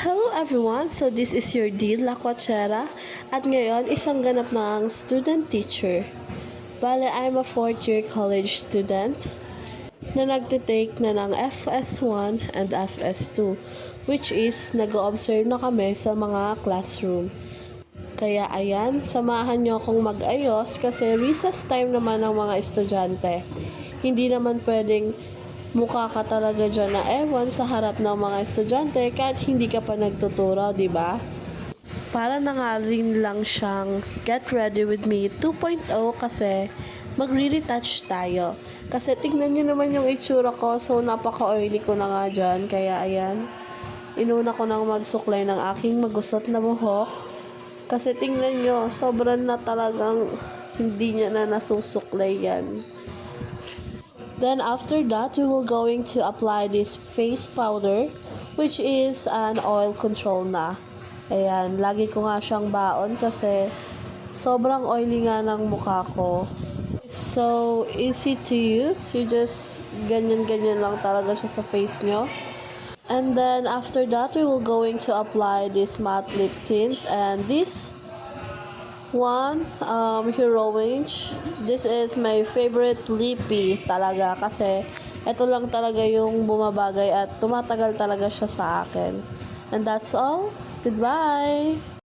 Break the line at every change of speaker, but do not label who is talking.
Hello everyone! So this is your Dean Lacuachera at ngayon isang ganap ng student teacher. Bale, I'm a 4th year college student na nagtitake na ng FS1 and FS2, which is nag-o-observe na kami sa mga classroom. Kaya ayan, samahan nyo akong mag-ayos kasi recess time naman ng mga estudyante. Hindi naman pwedeng mukha ka talaga dyan na ewan sa harap ng mga estudyante kahit hindi ka pa nagtuturo, di ba? Para na nga rin lang siyang Get Ready With Me 2.0 kasi magre-retouch tayo. Kasi tingnan nyo naman yung itsura ko, so napaka-oily ko na nga dyan. Kaya ayan, inuna ko nang magsuklay ng aking magusot na buhok. Kasi tingnan nyo, sobrang na talagang hindi niya na nasusuklay yan. Then after that, we will going to apply this face powder, which is an oil control na. Ayan, lagi ko nga siyang baon kasi sobrang oily nga ng mukha ko. So, easy to use. You just ganyan-ganyan lang talaga siya sa face nyo. And then after that, we will going to apply this matte lip tint and this one, Hero Range. This is my favorite lippy talaga kasi ito lang talaga yung bumabagay at tumatagal talaga siya sa akin. And that's all. Goodbye!